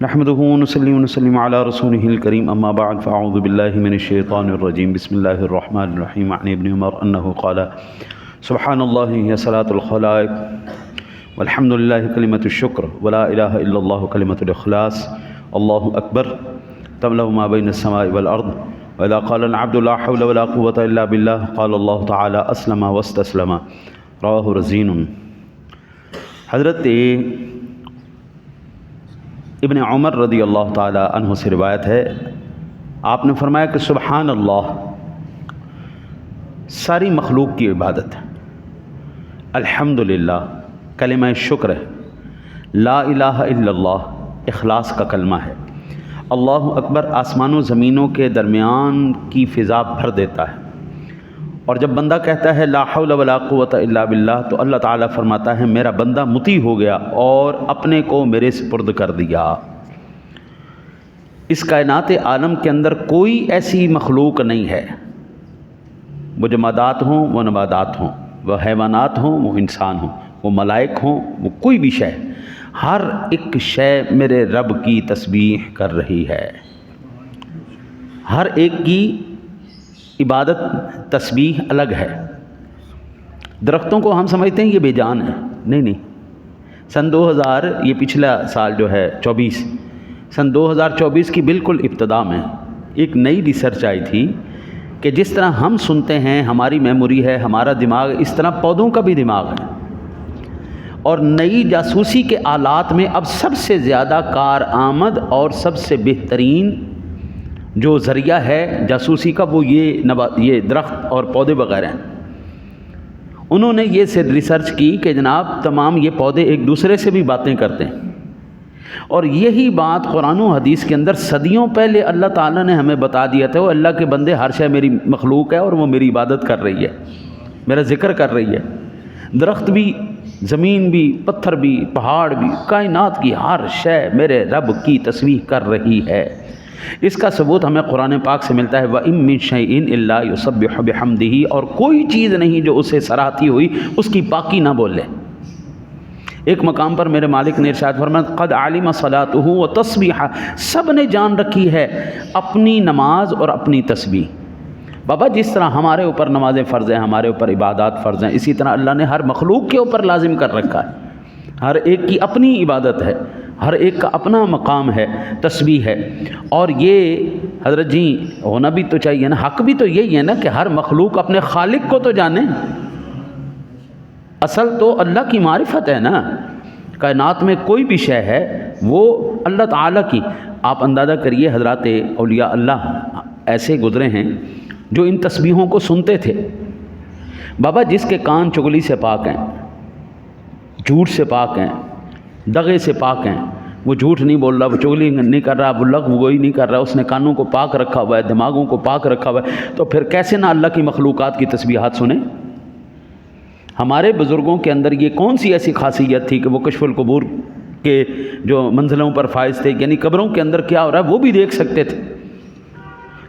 نحمده ونصلي ونسلم على رسوله الكريم اما بعد فاعوذ بالله من الشيطان الرجيم بسم الله الرحمن الرحيم عن ابن عمر انه قال سبحان الله هي صلاة الخلائق والحمد لله كلمة الشكر ولا اله الا الله كلمة الاخلاص الله اكبر تملأ ما بين السماء والارض واذا قال العبد لا حول ولا قوة الا بالله قال الله تعالى اسلم واستسلم رواه رزين۔ حضرت ابن عمر رضی اللہ تعالی عنہ سے روایت ہے، آپ نے فرمایا کہ سبحان اللہ ساری مخلوق کی عبادت ہے، الحمدللہ کلمہ شکر ہے، لا الہ الا اللہ اخلاص کا کلمہ ہے، اللہ اکبر آسمان و زمینوں کے درمیان کی فضا بھر دیتا ہے۔ اور جب بندہ کہتا ہے لا حول ولا قوة الا باللہ تو اللہ تعالیٰ فرماتا ہے میرا بندہ مطیع ہو گیا اور اپنے کو میرے سپرد کر دیا۔ اس کائنات عالم کے اندر کوئی ایسی مخلوق نہیں ہے، وہ جمادات ہوں، وہ نباتات ہوں، وہ حیوانات ہوں، وہ انسان ہوں، وہ ملائک ہوں، وہ کوئی بھی شے، ہر ایک شے میرے رب کی تسبیح کر رہی ہے، ہر ایک کی عبادت تسبیح الگ ہے۔ درختوں کو ہم سمجھتے ہیں یہ بے جان ہے، نہیں، سن 2000 یہ پچھلا سال جو ہے 24 2024 کی بالکل ابتدا میں ایک نئی ریسرچ آئی تھی کہ جس طرح ہم سنتے ہیں، ہماری میموری ہے، ہمارا دماغ، اس طرح پودوں کا بھی دماغ ہے، اور نئی جاسوسی کے آلات میں اب سب سے زیادہ کارآمد اور سب سے بہترین جو ذریعہ ہے جاسوسی کا وہ یہ درخت اور پودے وغیرہ ہیں۔ انہوں نے یہ ریسرچ کی کہ جناب تمام یہ پودے ایک دوسرے سے بھی باتیں کرتے ہیں، اور یہی بات قرآن و حدیث کے اندر صدیوں پہلے اللہ تعالیٰ نے ہمیں بتا دیا تھا، وہ اللہ کے بندے ہر شے میری مخلوق ہے اور وہ میری عبادت کر رہی ہے، میرا ذکر کر رہی ہے۔ درخت بھی، زمین بھی، پتھر بھی، پہاڑ بھی، کائنات کی ہر شے میرے رب کی تسبیح کر رہی ہے۔ اس کا ثبوت ہمیں قرآن پاک سے ملتا ہے وَإِن مِّن شَيْءٍ إِلَّا يُسَبِّحُ بِحَمْدِهِ، اور کوئی چیز نہیں جو اسے سراہتی ہوئی اس کی پاکی نہ بولے۔ ایک مقام پر میرے مالک نے ارشاد فرمایا قد علم صلاته وتسبیحہ، سب نے جان رکھی ہے اپنی نماز اور اپنی تسبیح۔ بابا جس طرح ہمارے اوپر نمازیں فرض ہیں، ہمارے اوپر عبادات فرض ہیں، اسی طرح اللہ نے ہر مخلوق کے اوپر لازم کر رکھا ہے، ہر ایک کی اپنی عبادت ہے، ہر ایک کا اپنا مقام ہے، تسبیح ہے۔ اور یہ حضرت جی ہونا بھی تو چاہیے نا، حق بھی تو یہی ہے نا کہ ہر مخلوق اپنے خالق کو تو جانے، اصل تو اللہ کی معرفت ہے نا۔ کائنات میں کوئی بھی شے ہے وہ اللہ تعالیٰ کی، آپ اندازہ کریے حضرات اولیاء اللہ ایسے گزرے ہیں جو ان تسبیحوں کو سنتے تھے۔ بابا جس کے کان چغلی سے پاک ہیں، جھوٹ سے پاک ہیں، دغے سے پاک ہیں، وہ جھوٹ نہیں بول رہا، وہ چغلی نہیں کر رہا، وہ لغو گوئی نہیں کر رہا، اس نے کانوں کو پاک رکھا ہوا ہے، دماغوں کو پاک رکھا ہوا ہے، تو پھر کیسے نہ اللہ کی مخلوقات کی تسبیحات سنیں؟ ہمارے بزرگوں کے اندر یہ کون سی ایسی خاصیت تھی کہ وہ کشف القبور کے جو منزلوں پر فائز تھے، یعنی قبروں کے اندر کیا ہو رہا ہے وہ بھی دیکھ سکتے تھے۔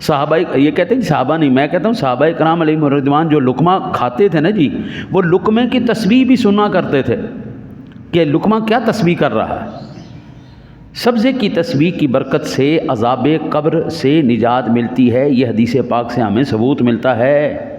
صحابہ، یہ کہتے ہیں صحابہ نہیں، میں کہتا ہوں صحابہ کرام علیہم الرضوان جو لقمہ کھاتے تھے نا جی، وہ لقمے کی تسبیح بھی سنا کرتے تھے کہ لقمہ کیا تسبیح کر رہا ہے۔ سبزے کی تسبیح کی برکت سے عذاب قبر سے نجات ملتی ہے، یہ حدیث پاک سے ہمیں ثبوت ملتا ہے۔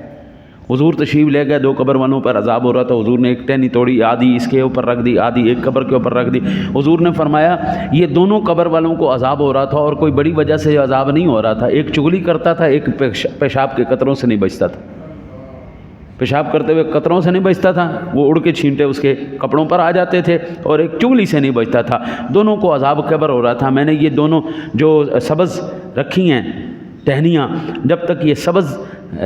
حضور تشریف لے گئے، 2 قبر والوں پر عذاب ہو رہا تھا، حضور نے ایک ٹہنی توڑی، آدھی اس کے اوپر رکھ دی، آدھی ایک قبر کے اوپر رکھ دی۔ حضور نے فرمایا یہ دونوں قبر والوں کو عذاب ہو رہا تھا اور کوئی بڑی وجہ سے عذاب نہیں ہو رہا تھا، ایک چغلی کرتا تھا، ایک پیشاب کے قطروں سے نہیں بچتا تھا، پیشاب کرتے ہوئے قطروں سے نہیں بچتا تھا، وہ اڑ کے چھینٹے اس کے کپڑوں پر آ جاتے تھے، اور ایک چغلی سے نہیں بچتا تھا، دونوں کو عذاب قبر ہو رہا تھا۔ میں نے یہ دونوں جو سبز رکھی ہیں ٹہنیاں، جب تک یہ سبز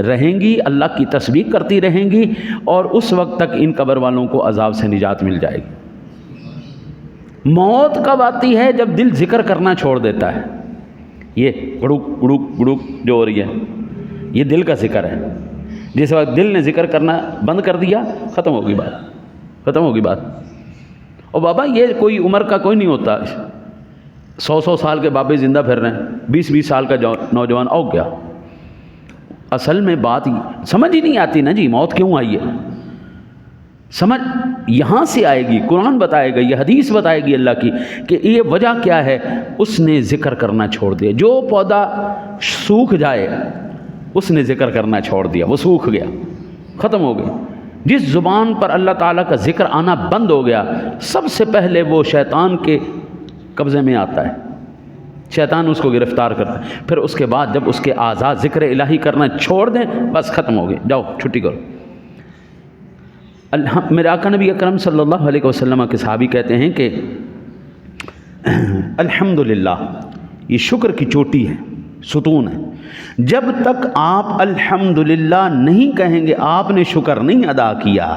رہیں گی اللہ کی تسبیح کرتی رہیں گی، اور اس وقت تک ان قبر والوں کو عذاب سے نجات مل جائے گی۔ موت کب آتی ہے؟ جب دل ذکر کرنا چھوڑ دیتا ہے، یہ گڑوک گڑوک گڑوک جو ہو رہی ہے یہ دل کا ذکر ہے۔ جس وقت دل نے ذکر کرنا بند کر دیا، ختم ہوگی بات، ختم ہوگی بات۔ اور بابا یہ کوئی عمر کا کوئی نہیں ہوتا، 100 سال کے بابے زندہ پھر رہے ہیں، 20 سال کا نوجوان او گیا۔ اصل میں بات سمجھ ہی نہیں آتی نا جی، موت کیوں آئی ہے؟ سمجھ یہاں سے آئے گی، قرآن بتائے گا، یہ حدیث بتائے گی اللہ کی کہ یہ وجہ کیا ہے. اس نے ذکر کرنا چھوڑ دیا. جو پودا سوکھ جائے اس نے ذکر کرنا چھوڑ دیا، وہ سوکھ گیا، ختم ہو گیا. جس زبان پر اللہ تعالیٰ کا ذکر آنا بند ہو گیا، سب سے پہلے وہ شیطان کے قبضے میں آتا ہے. شیطان اس کو گرفتار کرتا ہے. پھر اس کے بعد جب اس کے اعضاء ذکر الہی کرنا چھوڑ دیں، بس ختم ہو گئے، جاؤ چھٹی کرو. میرے آقا نبی اکرم صلی اللہ علیہ وسلم کے صحابی کہتے ہیں کہ الحمدللہ یہ شکر کی چوٹی ہے، ستون ہے. جب تک آپ الحمدللہ نہیں کہیں گے آپ نے شکر نہیں ادا کیا.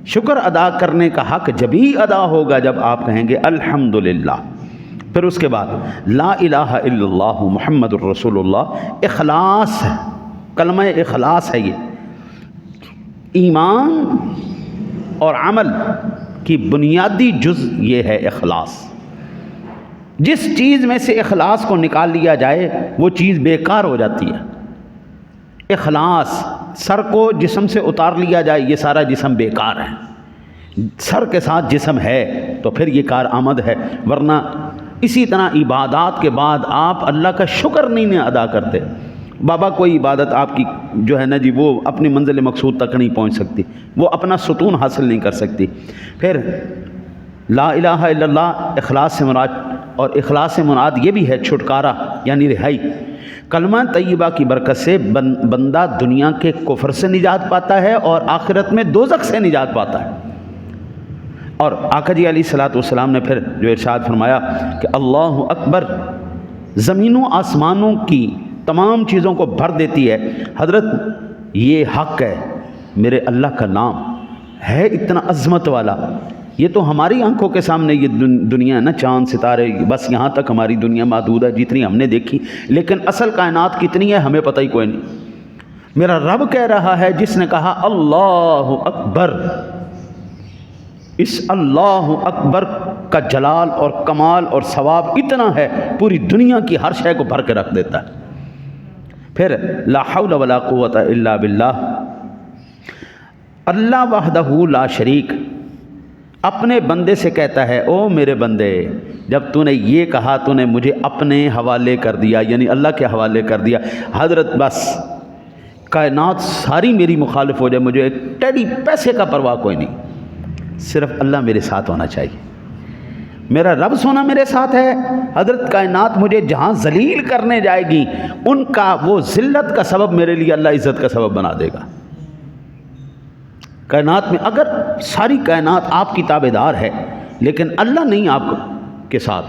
شکر ادا کرنے کا حق جبھی ادا ہوگا جب آپ کہیں گے الحمدللہ. پھر اس کے بعد لا الہ الا اللہ محمد الرسول اللہ، اخلاص ہے، کلمہ اخلاص ہے. یہ ایمان اور عمل کی بنیادی جز یہ ہے اخلاص. جس چیز میں سے اخلاص کو نکال لیا جائے وہ چیز بیکار ہو جاتی ہے. اخلاص، سر کو جسم سے اتار لیا جائے یہ سارا جسم بیکار ہے. سر کے ساتھ جسم ہے تو پھر یہ کارآمد ہے. ورنہ اسی طرح عبادات کے بعد آپ اللہ کا شکر نہیں ادا کرتے. بابا کوئی عبادت آپ کی جو ہے نا جی وہ اپنی منزل مقصود تک نہیں پہنچ سکتی، وہ اپنا ستون حاصل نہیں کر سکتی. پھر لا الہ الا اللہ اخلاص سے مراد، اور اخلاص سے مراد یہ بھی ہے چھٹکارا یعنی رہائی. کلمہ طیبہ کی برکت سے بندہ دنیا کے کفر سے نجات پاتا ہے اور آخرت میں دوزخ سے نجات پاتا ہے. اور آقا جی علیہ الصلوۃ والسلام نے پھر جو ارشاد فرمایا کہ اللہ اکبر زمینوں آسمانوں کی تمام چیزوں کو بھر دیتی ہے. حضرت یہ حق ہے، میرے اللہ کا نام ہے اتنا عظمت والا. یہ تو ہماری آنکھوں کے سامنے یہ دنیا ہے نا، چاند ستارے، بس یہاں تک ہماری دنیا محدود ہے جتنی ہم نے دیکھی. لیکن اصل کائنات کتنی ہے ہمیں پتہ ہی کوئی نہیں. میرا رب کہہ رہا ہے جس نے کہا اللہ اکبر، اس اللہ اکبر کا جلال اور کمال اور ثواب اتنا ہے پوری دنیا کی ہر شے کو بھر کے رکھ دیتا ہے. پھر لا حول ولا قوت الا باللہ، اللہ وحدہ لا شریک اپنے بندے سے کہتا ہے او میرے بندے، جب تو نے یہ کہا تو نے مجھے اپنے حوالے کر دیا، یعنی اللہ کے حوالے کر دیا. حضرت بس کائنات ساری میری مخالف ہو جائے، مجھے ایک ٹیڈی پیسے کا پرواہ کوئی نہیں، صرف اللہ میرے ساتھ ہونا چاہیے، میرا رب سونا میرے ساتھ ہے. حضرت کائنات مجھے جہاں ذلیل کرنے جائے گی ان کا وہ ذلت کا سبب میرے لیے اللہ عزت کا سبب بنا دے گا. کائنات میں اگر ساری کائنات آپ کی تابعدار ہے لیکن اللہ نہیں آپ کے ساتھ،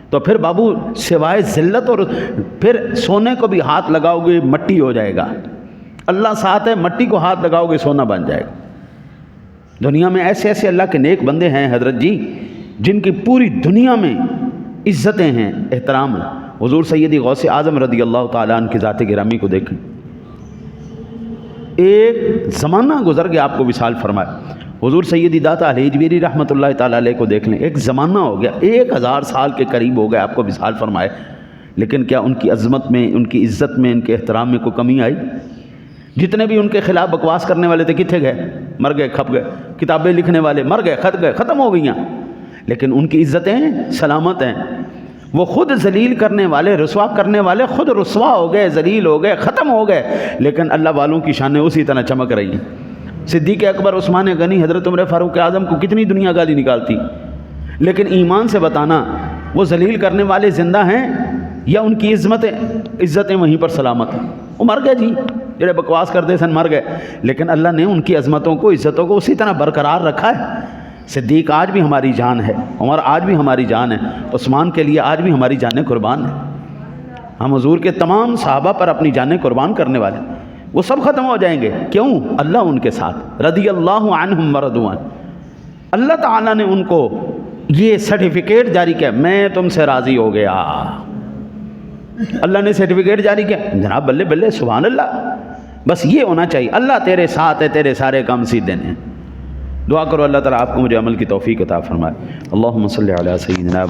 تو پھر بابو سوائے ذلت اور پھر سونے کو بھی ہاتھ لگاؤ گے مٹی ہو جائے گا. اللہ ساتھ ہے، مٹی کو ہاتھ لگاؤ گے سونا بن جائے گا. دنیا میں ایسے ایسے اللہ کے نیک بندے ہیں حضرت جی جن کی پوری دنیا میں عزتیں ہیں، احترام ہے. حضور سیدی غوث اعظم رضی اللہ تعالیٰ عنہ کی ذات گرامی کو دیکھیں. ایک زمانہ گزر گیا، آپ کو وصال فرمایا. حضور سیدی داتا علی اجمیری رحمۃ اللہ تعالیٰ علیہ کو دیکھ لیں، ایک زمانہ ہو گیا، 1000 سال کے قریب ہو گیا آپ کو وصال فرمائے. لیکن کیا ان کی عظمت میں، ان کی عزت میں، ان کے احترام میں کوئی کمی آئی؟ جتنے بھی ان کے خلاف بکواس کرنے والے تھے کتنے گئے؟ مر گئے، کھپ گئے. کتابیں لکھنے والے مر گئے، خط گئے، ختم ہو گئیں. لیکن ان کی عزتیں سلامت ہیں. وہ خود ذلیل کرنے والے، رسوا کرنے والے خود رسوا ہو گئے، ذلیل ہو گئے، ختم ہو گئے. لیکن اللہ والوں کی شانیں اسی طرح چمک رہی ہیں. صدیق اکبر، عثمان غنی، حضرت عمر فاروق اعظم کو کتنی دنیا گالی نکالتی، لیکن ایمان سے بتانا وہ ذلیل کرنے والے زندہ ہیں یا ان کی عزتیں وہیں پر سلامت ہیں؟ وہ مر گئے جی، جڑے بکواس کرتے سن مر گئے، لیکن اللہ نے ان کی عظمتوں کو، عزتوں کو اسی طرح برقرار رکھا ہے. صدیق آج بھی ہماری جان ہے، عمر آج بھی ہماری جان ہے، عثمان کے لیے آج بھی ہماری جانیں قربان ہیں. ہم حضور کے تمام صحابہ پر اپنی جانیں قربان کرنے والے. وہ سب ختم ہو جائیں گے، کیوں؟ اللہ ان کے ساتھ، رضی اللہ عنہم ورضوا عنہ. اللہ تعالیٰ نے ان کو یہ سرٹیفکیٹ جاری کیا، میں تم سے راضی ہو گیا. اللہ نے سرٹیفکیٹ جاری کیا، جناب بلے بلے سبحان اللہ. بس یہ ہونا چاہیے، اللہ تیرے ساتھ ہے، تیرے سارے کام سیدھے ہیں. دعا کرو اللہ تعالیٰ آپ کو مجھے عمل کی توفیق عطا فرمائے. اللہم صلی علی سیدنا